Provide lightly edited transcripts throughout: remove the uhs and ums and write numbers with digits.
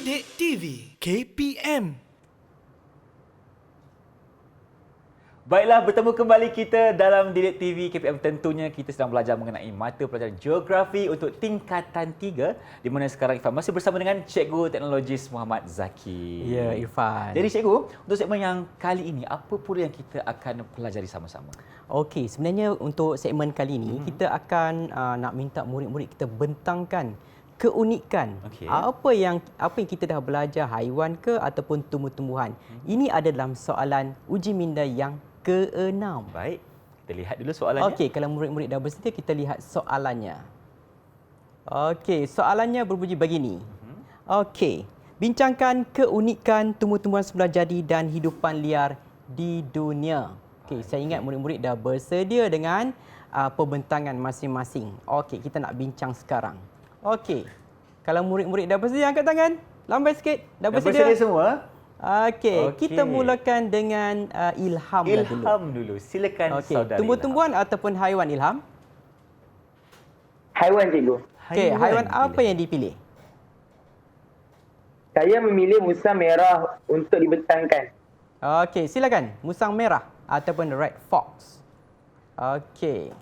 Didik TV KPM. Baiklah, bertemu kembali kita dalam Didik TV KPM. Tentunya kita sedang belajar mengenai mata pelajaran geografi untuk tingkatan 3, di mana sekarang Irfan masih bersama dengan Cikgu Teknologis Muhammad Zaki. Ya, Irfan. Jadi Cikgu, untuk segmen yang kali ini, apa pula yang kita akan pelajari sama-sama? Okey, sebenarnya untuk segmen kali ini kita akan nak minta murid-murid kita bentangkan keunikan apa yang kita dah belajar, haiwan ke ataupun tumbuh-tumbuhan. Ini ada dalam soalan uji minda yang ke-6. Baik, kita lihat dulu soalannya. Okey, kalau murid-murid dah bersedia, kita lihat soalannya. Okey, soalannya berbunyi begini. Okey, bincangkan keunikan tumbuh-tumbuhan semula jadi dan hidupan liar di dunia. Okey, saya ingat murid-murid dah bersedia dengan pembentangan masing-masing. Okey, kita nak bincang sekarang. Okey, kalau murid-murid dah bersedia, angkat tangan. Lambai sikit. Dah bersedia? Dah bersedia semua? Okey, kita mulakan dengan Ilham dulu. Ilham dulu. Silakan saudara. Tumbuh-tumbuhan ataupun haiwan, Ilham? Haiwan, cikgu. Okey, haiwan apa yang dipilih? Saya memilih musang merah untuk dibentangkan. Okey, silakan. Musang merah ataupun red fox. Okey.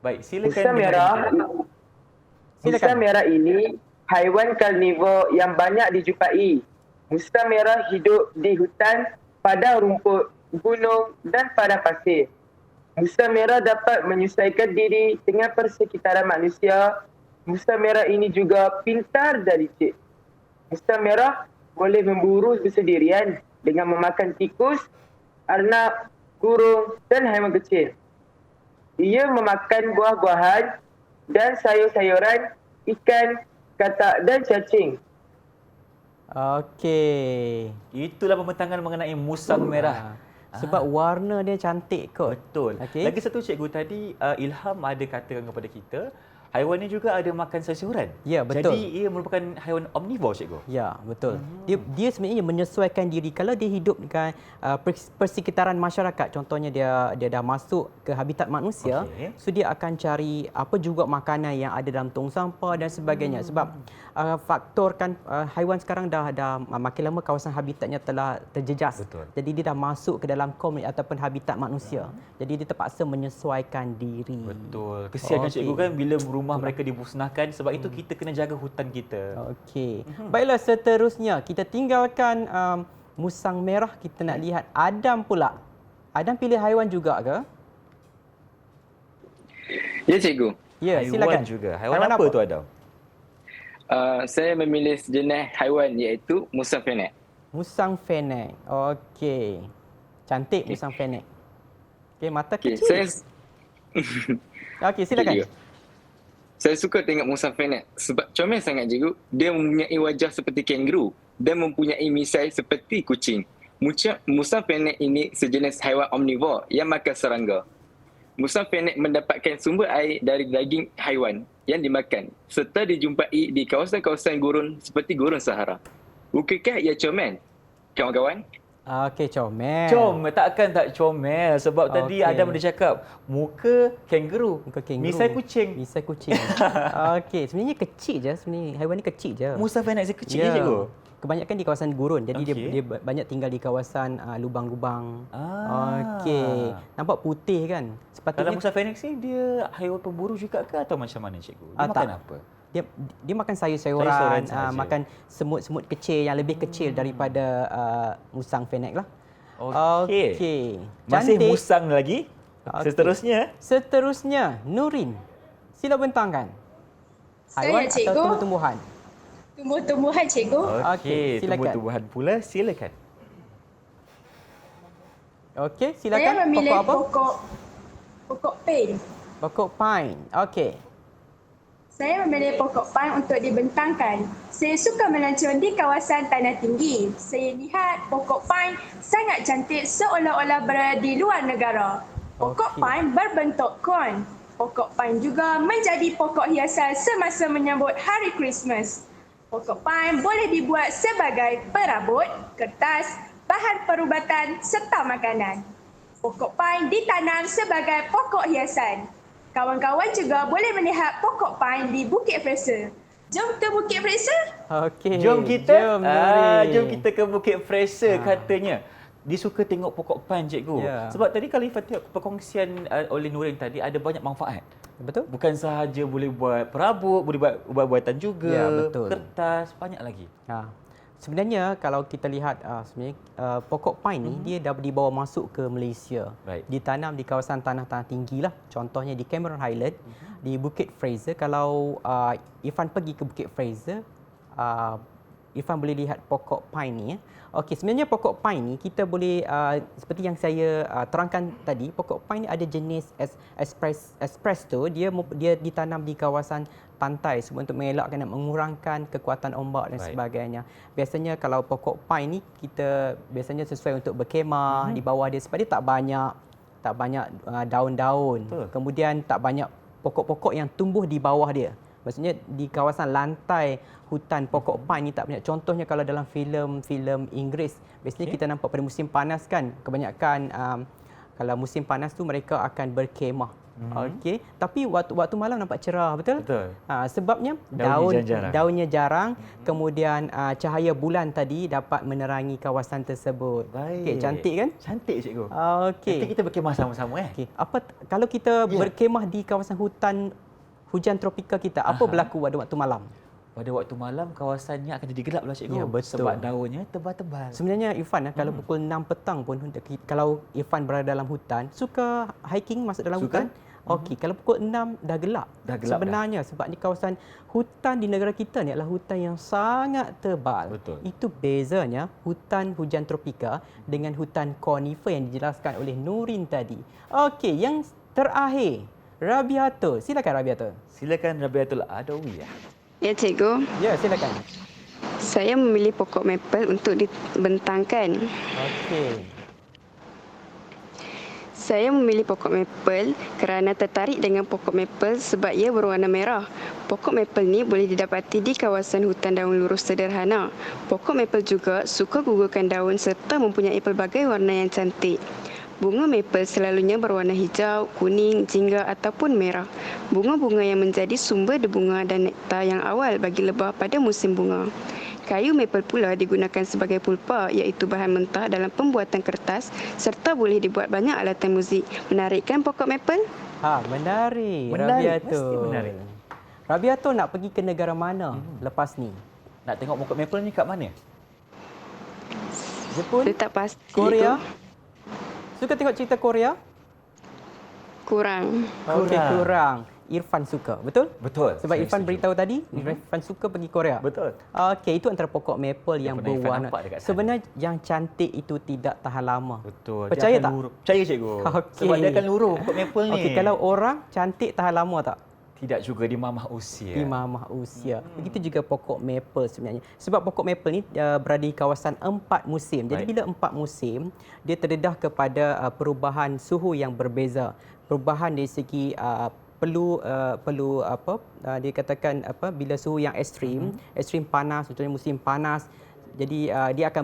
Baik, silakan. Musang merah ini haiwan karnivor yang banyak dijumpai. Musang merah hidup di hutan, padang rumput, gunung dan padang pasir. Musang merah dapat menyesuaikan diri dengan persekitaran manusia. Musang merah ini juga pintar dan licik. Musang merah boleh memburu bersendirian dengan memakan tikus, arnab, burung dan haiwan kecil. Ia memakan buah-buahan dan sayur-sayuran, ikan, katak dan cacing. Okey. Itulah pembentangan mengenai musang merah. Sebab warna dia cantik kot. Betul. Okey. Lagi satu cikgu, tadi Ilham ada katakan kepada kita, haiwan ini juga ada makan sayur-sayuran. Ya, betul. Jadi ia merupakan haiwan omnivore, cikgu. Ya, betul. Dia sebenarnya menyesuaikan diri. Kalau dia hidup dengan persekitaran masyarakat, contohnya dia dah masuk ke habitat manusia, so dia akan cari apa juga makanan yang ada dalam tong sampah dan sebagainya. Sebab faktor kan haiwan sekarang dah makin lama kawasan habitatnya telah terjejas. Betul. Jadi dia dah masuk ke dalam komunitas ataupun habitat manusia. Jadi dia terpaksa menyesuaikan diri. Betul. Kesian cikgu kan bila rumah mereka dimusnahkan, sebab itu kita kena jaga hutan kita. Okey. Baiklah, seterusnya kita tinggalkan musang merah, kita nak lihat Adam pula. Adam pilih haiwan juga ke? Ya, cikgu. Ya, Haiwan silakan. juga. Haiwan apa tu, Adam? Saya memilih sejenis haiwan iaitu musang fenek. Musang fenek. Okey. Cantik musang fenek. Okey, mata kecil. Okey, silakan. Saya suka tengok musang fenek sebab comel sangat, cikgu. Dia mempunyai wajah seperti kanguru dan mempunyai misai seperti kucing. Musang fenek ini sejenis haiwan omnivor yang makan serangga. Musang fenek mendapatkan sumber air dari daging haiwan yang dimakan serta dijumpai di kawasan-kawasan gurun seperti gurun Sahara. Bukankah ia comel, kawan-kawan? Okey, comel. Comel, takkan tak comel. Sebab tadi Adam ada cakap, muka kanguru, misai kucing. Misai kucing. Okey, sebenarnya kecil je. Sebenarnya haiwan ni kecil je. Musang fenek kecil je, cikgu? Kebanyakan di kawasan gurun. Jadi dia banyak tinggal di kawasan lubang-lubang. Okey. Nampak putih kan? Kalau musang fenek ni dia haiwan pemburu juga ke atau macam mana, cikgu? Dia makan apa? Dia makan sayur-sayuran, makan semut-semut kecil yang lebih kecil daripada musang fenek lah. Okey. Masih Cantik. musang lagi. Seterusnya, Nurin. Sila bentangkan. Haiwan atau tumbuh-tumbuhan? Tumbuh-tumbuhan, cikgu. Okey, silakan. tumbuh-tumbuhan pula, silakan. Okey, silakan. Saya memilih Pokok apa? pokok pine. Pokok pine. Okey. Saya memilih pokok pine untuk dibentangkan. Saya suka melancong di kawasan tanah tinggi. Saya lihat pokok pine sangat cantik seolah-olah berada di luar negara. Pokok pine berbentuk kon. Pokok pine juga menjadi pokok hiasan semasa menyambut hari Christmas. Pokok pine boleh dibuat sebagai perabot, kertas, bahan perubatan serta makanan. Pokok pine ditanam sebagai pokok hiasan. Kawan-kawan juga boleh melihat pokok pine di Bukit Fraser. Jom ke Bukit Fraser. Okey. Jom kita Nurin. jom kita ke Bukit Fraser katanya. Dia suka tengok pokok pine, cikgu. Ya. Sebab tadi kalau Ifan tengok perkongsian oleh Nurin tadi ada banyak manfaat. Betul? Bukan sahaja boleh buat perabot, boleh buat ubat-ubatan juga, Ya, betul. kertas, banyak lagi. Sebenarnya kalau kita lihat pokok pine ni dia dah dibawa masuk ke Malaysia. Baik. Ditanam di kawasan tanah-tanah tinggi lah. Contohnya di Cameron Highland, di Bukit Fraser. Kalau Irfan pergi ke Bukit Fraser, Irfan boleh lihat pokok pine ni. Okey, sebenarnya pokok pine ni kita boleh seperti yang saya terangkan tadi, pokok pine ni ada jenis express tu, dia ditanam di kawasan pantai semua untuk mengelakkan dan mengurangkan kekuatan ombak dan Baik. sebagainya. Biasanya kalau pokok pine ni kita biasanya sesuai untuk berkemah di bawah dia sebab dia tak banyak daun-daun. Betul. Kemudian tak banyak pokok-pokok yang tumbuh di bawah dia. Maksudnya di kawasan lantai hutan pokok pine ni tak banyak. Contohnya kalau dalam filem-filem Inggeris, biasanya kita nampak pada musim panas kan, kebanyakan kalau musim panas tu mereka akan berkemah. Okey, tapi waktu malam nampak cerah, betul? Betul. Sebabnya Daunnya jarang. daunnya jarang, kemudian cahaya bulan tadi dapat menerangi kawasan tersebut. Baik. Okey, cantik kan? Cantik, cikgu. Okey. Nanti kita berkemah sama-sama Okey, kalau kita berkemah di kawasan hutan hujan tropika kita, apa berlaku pada waktu malam? Pada waktu malam kawasannya akan jadi gelap lah, cikgu. Ya, betul. Sebab daunnya tebal-tebal. Sebenarnya Irfan kalau pukul 6 petang pun kalau Irfan berada dalam hutan, suka hiking masuk dalam Suka? hutan? Okey, kalau pukul 6 dah gelap. Dah gelap Sebenarnya sebab ni kawasan hutan di negara kita ni adalah hutan yang sangat tebal. Betul. Itu bezanya hutan hujan tropika dengan hutan konifer yang dijelaskan oleh Nurin tadi. Okey, yang terakhir, Rabiatul. Silakan Rabiatul. Silakan Rabiatul Adawi. Ya, cikgu. Ya, silakan. Saya memilih pokok maple untuk dibentangkan. Okey. Saya memilih pokok maple kerana tertarik dengan pokok maple sebab ia berwarna merah. Pokok maple ni boleh didapati di kawasan hutan daun lurus sederhana. Pokok maple juga suka gugurkan daun serta mempunyai pelbagai warna yang cantik. Bunga maple selalunya berwarna hijau, kuning, jingga ataupun merah. Bunga-bunga yang menjadi sumber debunga dan nektar yang awal bagi lebah pada musim bunga. Kayu maple pula digunakan sebagai pulpa iaitu bahan mentah dalam pembuatan kertas serta boleh dibuat banyak alatan muzik. Menarik kan pokok maple? Menarik. Menarik, Rabiatul. mesti menarik. Rabiatul nak pergi ke negara mana lepas ni? Nak tengok pokok maple ni kat mana? Jepun? Saya tak pasti. Korea? tu. Suka tengok cerita Korea? Kurang. Okey, kurang. Irfan suka, betul? Betul. Sebab Saya Irfan setuju. beritahu tadi, Irfan suka pergi Korea. Betul. Okey, itu antara pokok maple yang pernah Irfan berwarna. nampak dekat sana. Sebenarnya yang cantik itu tidak tahan lama. Betul. Percaya Dia akan tak? luruh. Percaya, cikgu. Okey. Sebab dia akan luruh pokok maple ni. Okey, kalau orang cantik tahan lama tak? Tidak juga di mamah usia. Di mamah usia. Begitu juga pokok maple sebenarnya. Sebab pokok maple ni berada di kawasan 4 musim. Jadi Baik. bila 4 musim, dia terdedah kepada perubahan suhu yang berbeza. Perubahan dari segi perlu dikatakan bila suhu yang ekstrim, ekstrim panas, contohnya musim panas. Jadi dia akan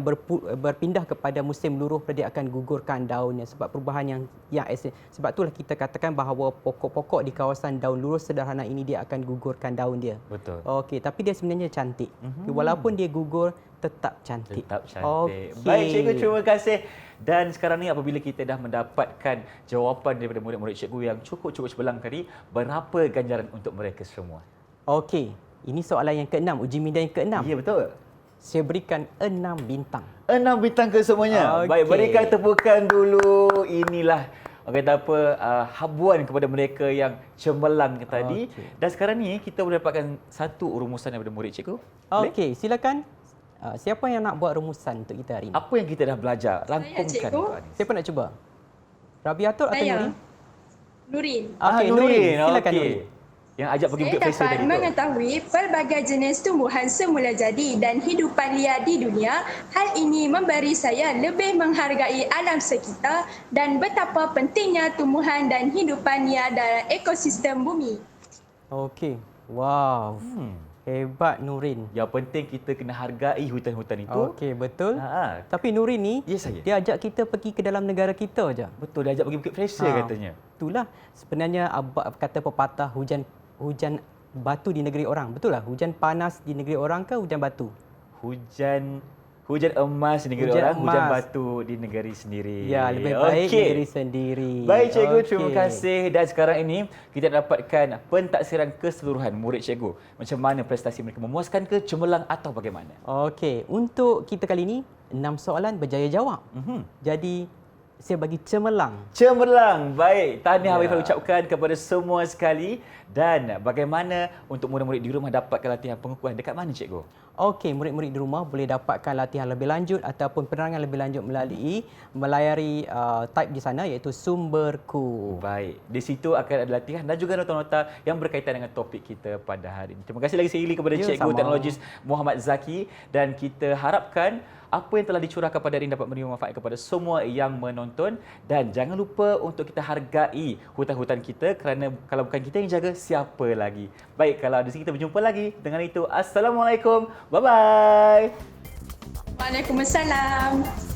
berpindah kepada musim luruh, dia akan gugurkan daunnya sebab perubahan yang ekstrim. Sebab itulah kita katakan bahawa pokok-pokok di kawasan daun luruh sederhana ini dia akan gugurkan daun dia. Betul. Okey, tapi dia sebenarnya cantik. Walaupun dia gugur tetap cantik. Tetap cantik. Okey. Baik, cikgu, terima kasih. Dan sekarang ni apabila kita dah mendapatkan jawapan daripada murid-murid cikgu yang cukup-cukup cemerlang tadi, berapa ganjaran untuk mereka semua? Okey, ini soalan yang ke-6, uji minda yang ke-6. Ya, betul. Saya berikan 6 bintang. 6 bintang ke semuanya. Okey. Baik, berikan tepukan dulu. Inilah orang kata apa habuan kepada mereka yang cemerlang tadi. Okey. Dan sekarang ni kita boleh dapatkan satu rumusan daripada murid cikgu. Boleh? Okey, silakan. Siapa yang nak buat rumusan untuk kita hari ini? Apa yang kita dah belajar? Rangkumkan cikgu. untuk Anis. Siapa nak cuba? Rabiatul atau Saya. Nurin? Nurin. Okey, Nurin. Silakan okey. Nurin. Yang ajak pergi Saya Bukit Fraser dapat tadi tu. mengetahui pelbagai jenis tumbuhan semula jadi dan hidupan liar di dunia. Hal ini memberi saya lebih menghargai alam sekitar dan betapa pentingnya tumbuhan dan hidupan liar dalam ekosistem bumi. Okey. Wow. Hebat Nurin. Yang penting kita kena hargai hutan-hutan itu. Okey, betul. Ha. Tapi Nurin ni, Ya, saya. dia ajak kita pergi ke dalam negara kita aja. Betul, dia ajak pergi Bukit Fraser katanya. Itulah sebenarnya kata pepatah hujan batu di negeri orang. Betul lah, hujan panas di negeri orang ke hujan batu? Hujan emas di negeri Hujan orang, hujan emas. batu di negeri sendiri. Ya, lebih baik Okey. negeri sendiri. Baik cikgu, Okey. terima kasih. Dan sekarang ini kita dapatkan pentaksiran keseluruhan murid cikgu. Macam mana prestasi mereka, memuaskan ke, cemerlang atau bagaimana? Okey, untuk kita kali ini 6 soalan berjaya jawab. Jadi saya bagi cemerlang. Cemerlang. Baik, tahniah Ya. Habib ucapkan kepada semua sekali. Dan bagaimana untuk murid-murid di rumah dapatkan latihan pengukuhan dekat mana cikgu? Okey, murid-murid di rumah boleh dapatkan latihan lebih lanjut ataupun penerangan lebih lanjut melayari type di sana iaitu sumberku. Baik, di situ akan ada latihan dan juga nota-nota yang berkaitan dengan topik kita pada hari ini. Terima kasih lagi sekali kepada Ya, Cikgu sama. Teknologis Muhammad Zaki dan kita harapkan apa yang telah dicurahkan pada hari ini dapat memberi manfaat kepada semua yang menonton dan jangan lupa untuk kita hargai hutan-hutan kita kerana kalau bukan kita yang jaga, siapa lagi? Baik, kalau di sini kita berjumpa lagi. Dengan itu, Assalamualaikum. Bye-bye. Waalaikumsalam.